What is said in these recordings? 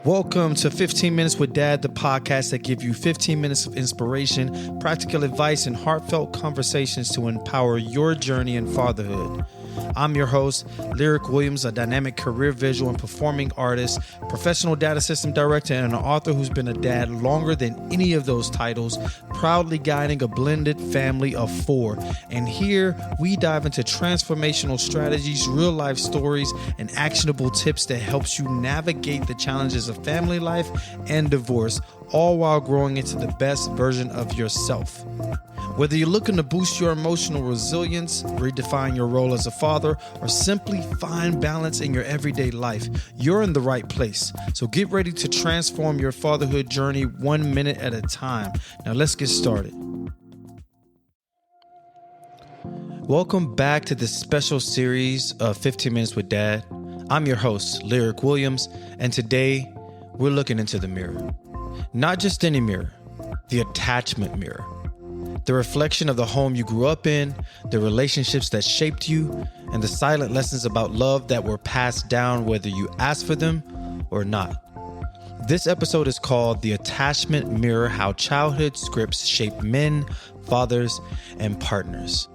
Welcome to 15 Minutes with Dad, the podcast that gives you 15 minutes of inspiration, practical advice, and heartfelt conversations to empower your journey in fatherhood. I'm your host, Lirec Williams, a dynamic career visual and performing artist, professional data system director, and an author who's been a dad longer than any of those titles, proudly guiding a blended family of 4. And here we dive into transformational strategies, real life stories, and actionable tips that helps you navigate the challenges of family life and divorce, all while growing into the best version of yourself. Whether you're looking to boost your emotional resilience, redefine your role as a father, or simply find balance in your everyday life, you're in the right place. So get ready to transform your fatherhood journey 1 minute at a time. Now let's get started. Welcome back to this special series of 15 Minutes with Dad. I'm your host, Lirec Williams, and today we're looking into the mirror. Not just any mirror, the attachment mirror. The reflection of the home you grew up in, the relationships that shaped you, and the silent lessons about love that were passed down whether you asked for them or not. This episode is called The Attachment Mirror: How Childhood Scripts Shape Men, Fathers, and Partners.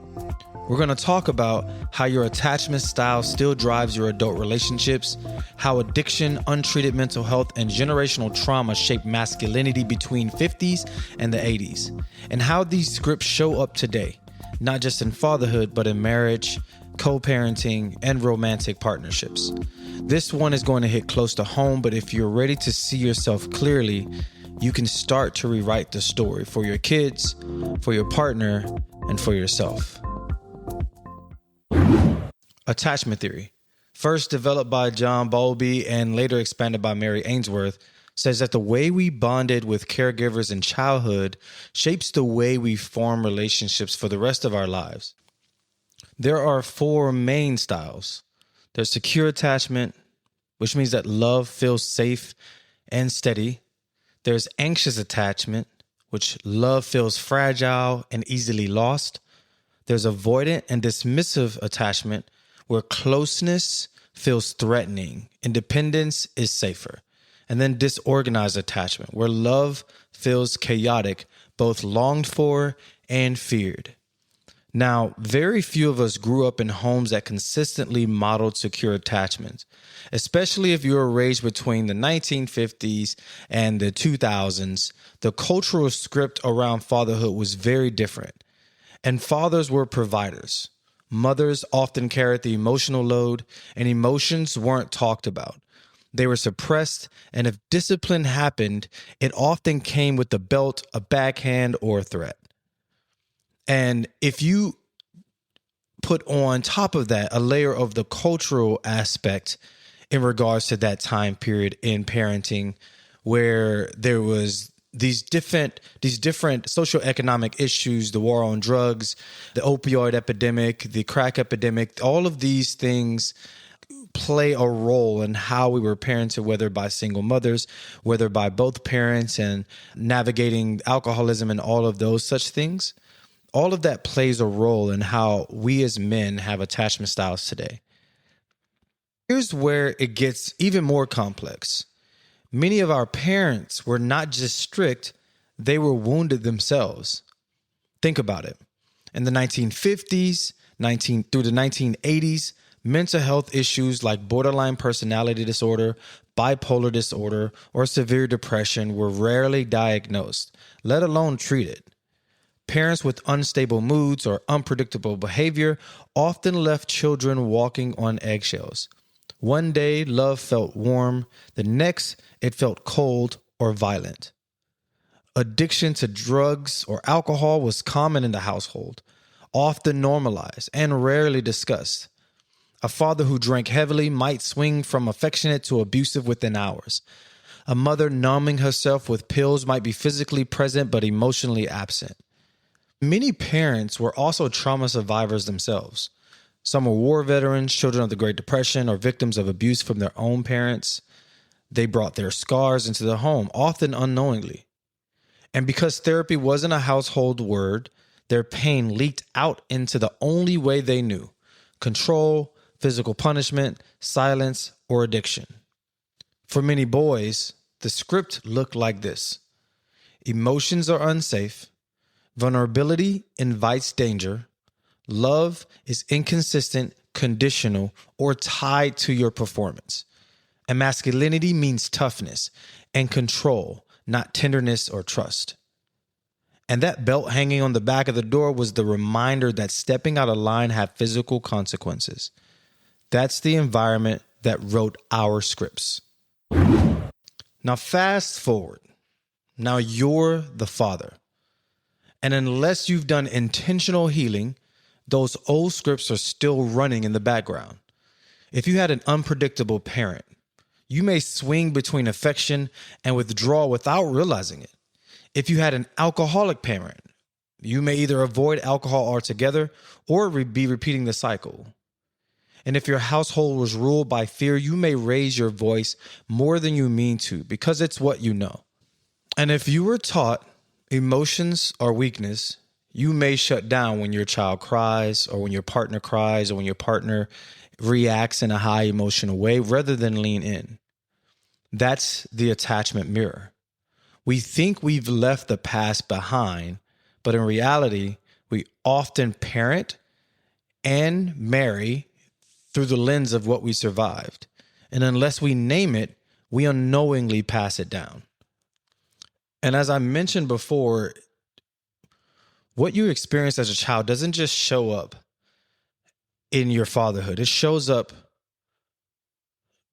We're going to talk about how your attachment style still drives your adult relationships, how addiction, untreated mental health, and generational trauma shape masculinity between 50s and the 80s, and how these scripts show up today, not just in fatherhood, but in marriage, co-parenting, and romantic partnerships. This one is going to hit close to home, but if you're ready to see yourself clearly, you can start to rewrite the story for your kids, for your partner, and for yourself. Attachment theory, first developed by John Bowlby and later expanded by Mary Ainsworth, says that the way we bonded with caregivers in childhood shapes the way we form relationships for the rest of our lives. There are 4 main styles. There's secure attachment, which means that love feels safe and steady. There's anxious attachment, which love feels fragile and easily lost. There's avoidant and dismissive attachment, where closeness feels threatening, independence is safer. And then disorganized attachment, where love feels chaotic, both longed for and feared. Now, very few of us grew up in homes that consistently modeled secure attachments, especially if you were raised between the 1950s and the 2000s. The cultural script around fatherhood was very different, and fathers were providers. Mothers often carried the emotional load, and emotions weren't talked about. They were suppressed, and if discipline happened, it often came with a belt, a backhand, or a threat. And if you put on top of that a layer of the cultural aspect in regards to that time period in parenting, where there was these different socioeconomic issues, the war on drugs, the opioid epidemic, the crack epidemic, all of these things play a role in how we were parented, whether by single mothers, whether by both parents, and navigating alcoholism and all of those such things. All of that plays a role in how we as men have attachment styles today. Here's where it gets even more complex. Many of our parents were not just strict, they were wounded themselves. Think about it. In the 1950s, through the 1980s, mental health issues like borderline personality disorder, bipolar disorder, or severe depression were rarely diagnosed, let alone treated. Parents with unstable moods or unpredictable behavior often left children walking on eggshells. One day, love felt warm. The next, it felt cold or violent. Addiction to drugs or alcohol was common in the household, often normalized and rarely discussed. A father who drank heavily might swing from affectionate to abusive within hours. A mother numbing herself with pills might be physically present but emotionally absent. Many parents were also trauma survivors themselves. Some were war veterans, children of the Great Depression, or victims of abuse from their own parents. They brought their scars into the home, often unknowingly. And because therapy wasn't a household word, their pain leaked out into the only way they knew: control, physical punishment, silence, or addiction. For many boys, the script looked like this. Emotions are unsafe. Vulnerability invites danger. Love is inconsistent, conditional, or tied to your performance. And masculinity means toughness and control, not tenderness or trust. And that belt hanging on the back of the door was the reminder that stepping out of line had physical consequences. That's the environment that wrote our scripts. Now fast forward. Now you're the father. And unless you've done intentional healing, those old scripts are still running in the background. If you had an unpredictable parent, you may swing between affection and withdrawal without realizing it. If you had an alcoholic parent, you may either avoid alcohol altogether or be repeating the cycle. And if your household was ruled by fear, you may raise your voice more than you mean to because it's what you know. And if you were taught emotions are weakness, you may shut down when your child cries or when your partner cries or when your partner reacts in a high emotional way rather than lean in. That's the attachment mirror. We think we've left the past behind, but in reality, we often parent and marry through the lens of what we survived. And unless we name it, we unknowingly pass it down. And as I mentioned before, what you experience as a child doesn't just show up in your fatherhood. It shows up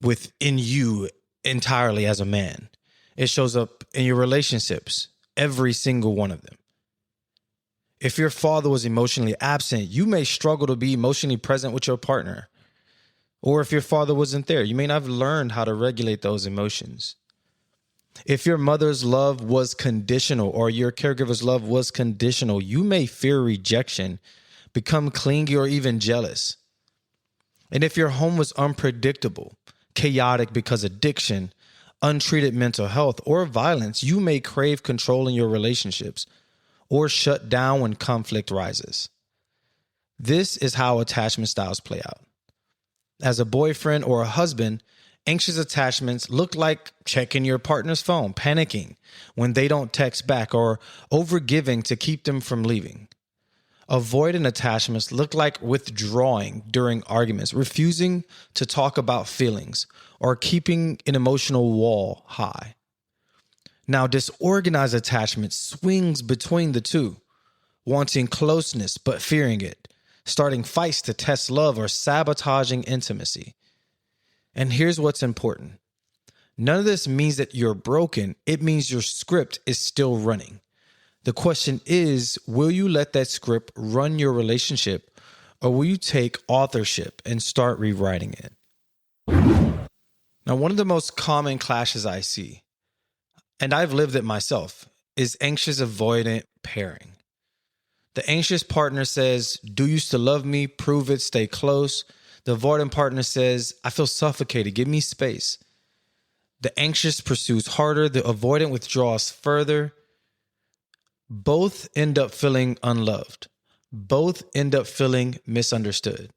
within you entirely as a man. It shows up in your relationships, every single one of them. If your father was emotionally absent, you may struggle to be emotionally present with your partner. Or if your father wasn't there, you may not have learned how to regulate those emotions. If your mother's love was conditional or your caregiver's love was conditional, you may fear rejection, become clingy, or even jealous. And if your home was unpredictable, chaotic because addiction, untreated mental health, or violence, you may crave control in your relationships or shut down when conflict rises. This is how attachment styles play out. As a boyfriend or a husband, anxious attachments look like checking your partner's phone, panicking when they don't text back, or overgiving to keep them from leaving. Avoidant attachments look like withdrawing during arguments, refusing to talk about feelings, or keeping an emotional wall high. Now, disorganized attachment swings between the two, wanting closeness but fearing it, starting fights to test love, or sabotaging intimacy. And here's what's important. None of this means that you're broken. It means your script is still running. The question is, will you let that script run your relationship, or will you take authorship and start rewriting it? Now, one of the most common clashes I see, and I've lived it myself, is anxious avoidant pairing. The anxious partner says, "Do you still love me? Prove it, stay close." The avoidant partner says, "I feel suffocated, give me space." The anxious pursues harder, the avoidant withdraws further. Both end up feeling unloved. Both end up feeling misunderstood.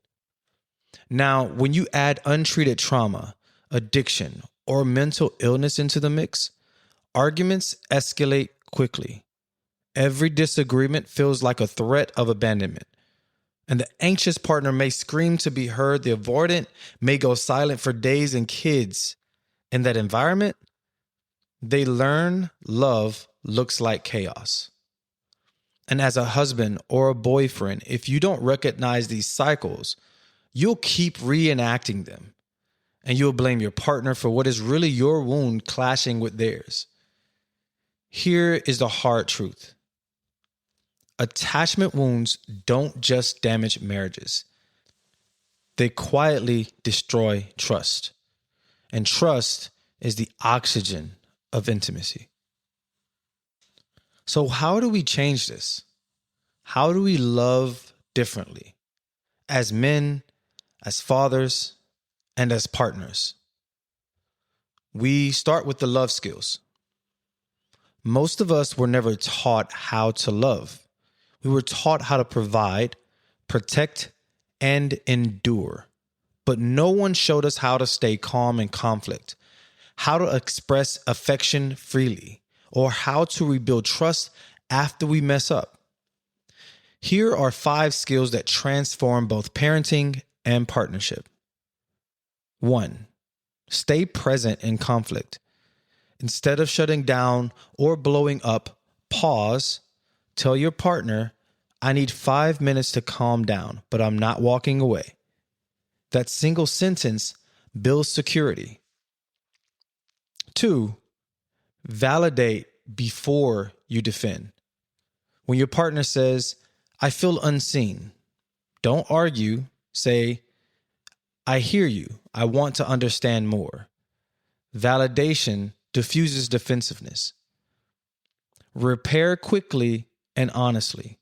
Now, when you add untreated trauma, addiction, or mental illness into the mix, arguments escalate quickly. Every disagreement feels like a threat of abandonment. And the anxious partner may scream to be heard. The avoidant may go silent for days, and kids in that environment, they learn love looks like chaos. And as a husband or a boyfriend, if you don't recognize these cycles, you'll keep reenacting them. And you'll blame your partner for what is really your wound clashing with theirs. Here is the hard truth. Attachment wounds don't just damage marriages. They quietly destroy trust. And trust is the oxygen of intimacy. So how do we change this? How do we love differently? As men, as fathers, and as partners. We start with the love skills. Most of us were never taught how to love. We were taught how to provide, protect, and endure. But no one showed us how to stay calm in conflict, how to express affection freely, or how to rebuild trust after we mess up. Here are 5 skills that transform both parenting and partnership. 1. Stay present in conflict. Instead of shutting down or blowing up, pause, tell your partner, I need 5 minutes to calm down, but I'm not walking away. That single sentence builds security. 2. Validate before you defend. When your partner says, I feel unseen, don't argue. Say, I hear you. I want to understand more. Validation diffuses defensiveness. Repair quickly and honestly.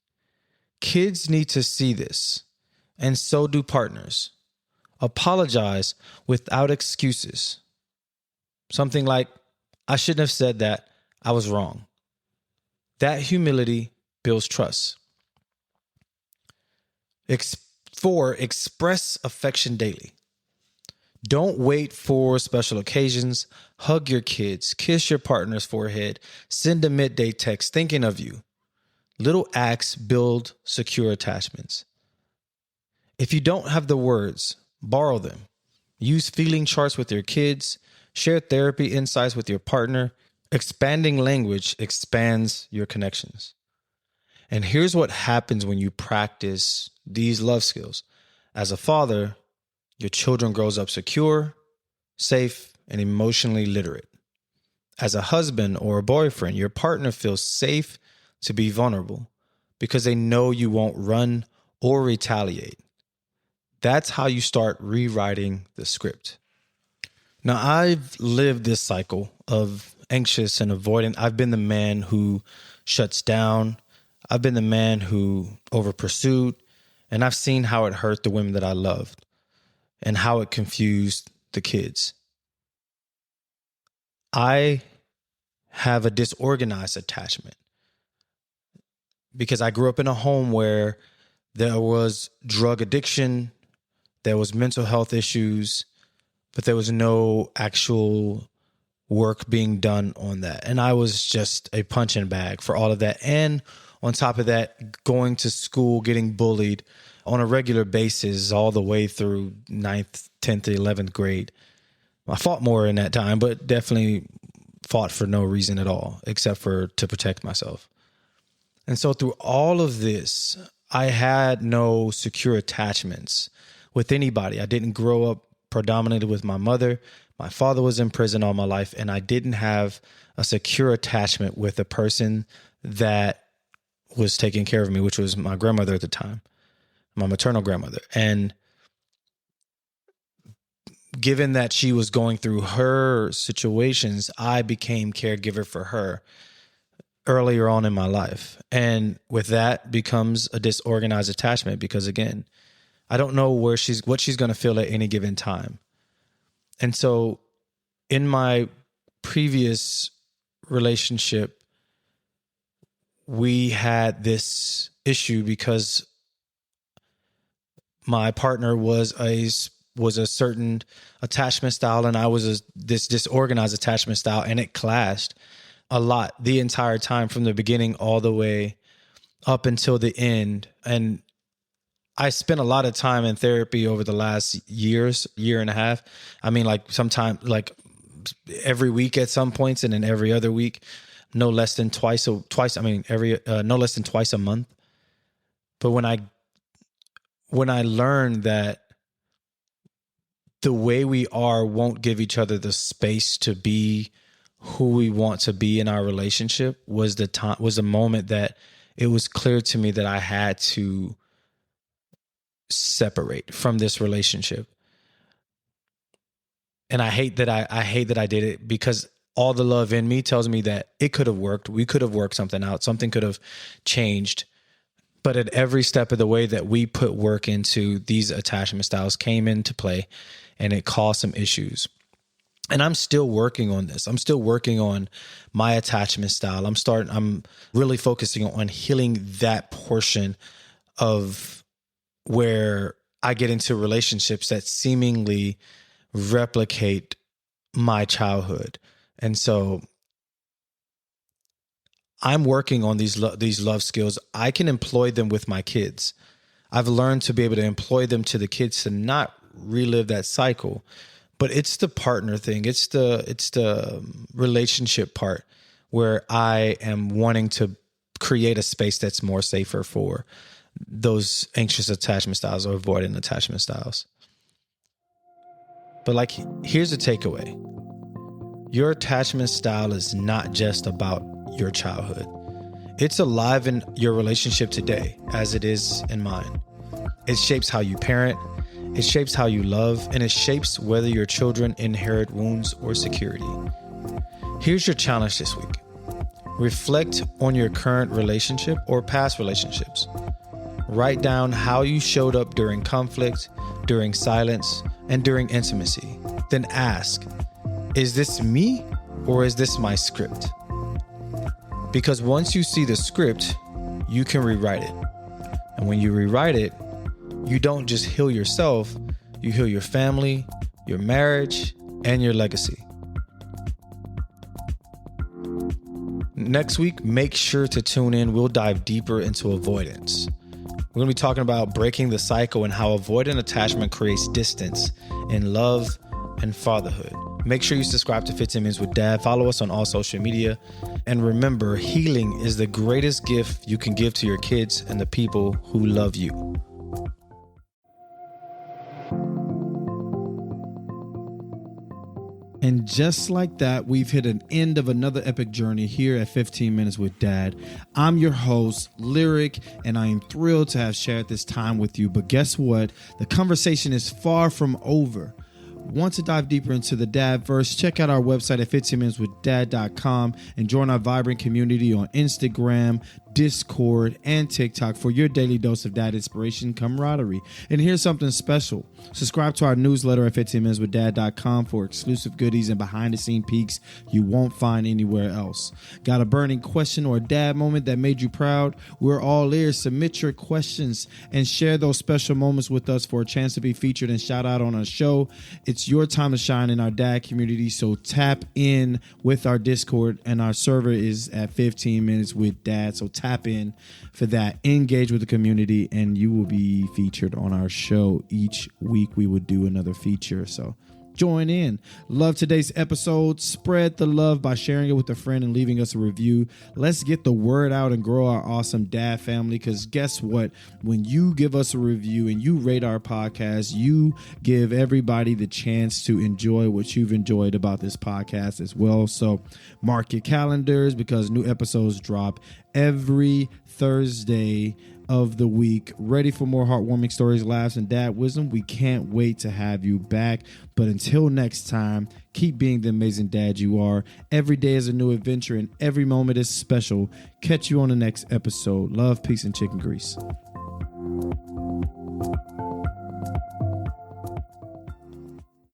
Kids need to see this, and so do partners. Apologize without excuses. Something like, I shouldn't have said that. I was wrong. That humility builds trust. 4, express affection daily. Don't wait for special occasions. Hug your kids, kiss your partner's forehead, send a midday text thinking of you. Little acts build secure attachments. If you don't have the words, borrow them. Use feeling charts with your kids. Share therapy insights with your partner. Expanding language expands your connections. And here's what happens when you practice these love skills. As a father, your children grows up secure, safe, and emotionally literate. As a husband or a boyfriend, your partner feels safe to be vulnerable because they know you won't run or retaliate. That's how you start rewriting the script. Now, I've lived this cycle of anxious and avoidant. I've been the man who shuts down. I've been the man who over pursued, and I've seen how it hurt the women that I loved and how it confused the kids. I have a disorganized attachment because I grew up in a home where there was drug addiction, there was mental health issues, but there was no actual work being done on that. And I was just a punching bag for all of that. And on top of that, going to school, getting bullied on a regular basis all the way through 9th, 10th, 11th grade. I fought more in that time, but definitely fought for no reason at all, except for to protect myself. And so through all of this, I had no secure attachments with anybody. I didn't grow up predominantly with my mother. My father was in prison all my life, and I didn't have a secure attachment with a person that was taking care of me, which was my grandmother at the time, my maternal grandmother. And given that she was going through her situations, I became caregiver for her earlier on in my life. And with that becomes a disorganized attachment because, again, I don't know what she's going to feel at any given time. And so in my previous relationship, we had this issue because my partner was a certain attachment style and I was this disorganized attachment style, and it clashed a lot the entire time from the beginning all the way up until the end. And I spent a lot of time in therapy over the last year and a half. I mean, like sometimes like every week at some points, and then every other week, no less than twice no less than twice a month. But when I learned that the way we are won't give each other the space to be who we want to be in our relationship, was the moment that it was clear to me that I had to separate from this relationship. And I hate that I did it, because all the love in me tells me that it could have worked. We could have worked something out. Something could have changed. But at every step of the way that we put work into, these attachment styles came into play, and it caused some issues. And I'm still working on this. I'm still working on my attachment style. I'm really focusing on healing that portion of where I get into relationships that seemingly replicate my childhood. And so I'm working on these love skills. I can employ them with my kids. I've learned to be able to employ them to the kids to not relive that cycle. But it's the partner thing. It's the relationship part where I am wanting to create a space that's more safer for those anxious attachment styles or avoidant attachment styles. But like, here's the takeaway. Your attachment style is not just about your childhood. It's alive in your relationship today, as it is in mine. It shapes how you parent, it shapes how you love, and it shapes whether your children inherit wounds or security. Here's your challenge this week. Reflect on your current relationship or past relationships. Write down how you showed up during conflict, during silence, and during intimacy. Then ask, is this me or is this my script? Because once you see the script, you can rewrite it. And when you rewrite it, you don't just heal yourself, you heal your family, your marriage, and your legacy. Next week, make sure to tune in. We'll dive deeper into avoidance. We're going to be talking about breaking the cycle and how avoidant attachment creates distance in love and fatherhood. Make sure you subscribe to 15 Minutes with Dad. Follow us on all social media. And remember, healing is the greatest gift you can give to your kids and the people who love you. And just like that, we've hit an end of another epic journey here at 15 Minutes with Dad. I'm your host, Lirec, and I am thrilled to have shared this time with you. But guess what? The conversation is far from over. Want to dive deeper into the Dadverse? Check out our website at 15minuteswithdad.com and join our vibrant community on Instagram, Discord, and TikTok for your daily dose of dad inspiration, camaraderie. And here's something special. Subscribe to our newsletter at 15minuteswithdad.com for exclusive goodies and behind-the-scene peeks you won't find anywhere else. Got a burning question or a dad moment that made you proud? We're all ears. Submit your questions and share those special moments with us for a chance to be featured and shout out on our show. It's your time to shine in our dad community, so tap in with our Discord, and our server is at 15 Minutes with Dad. So tap in for that, engage with the community, and you will be featured on our show. Each week we would do another feature, so join in. Love today's episode. Spread the love by sharing it with a friend and leaving us a review. Let's get the word out and grow our awesome dad family, because guess what? When you give us a review and you rate our podcast, you give everybody the chance to enjoy what you've enjoyed about this podcast as well. So mark your calendars, because new episodes drop every Thursday of the week. Ready for more heartwarming stories, laughs, and dad wisdom? We can't wait to have you back. But until next time, keep being the amazing dad you are. Every day is a new adventure and every moment is special. Catch you on the next episode. Love, peace, and chicken grease.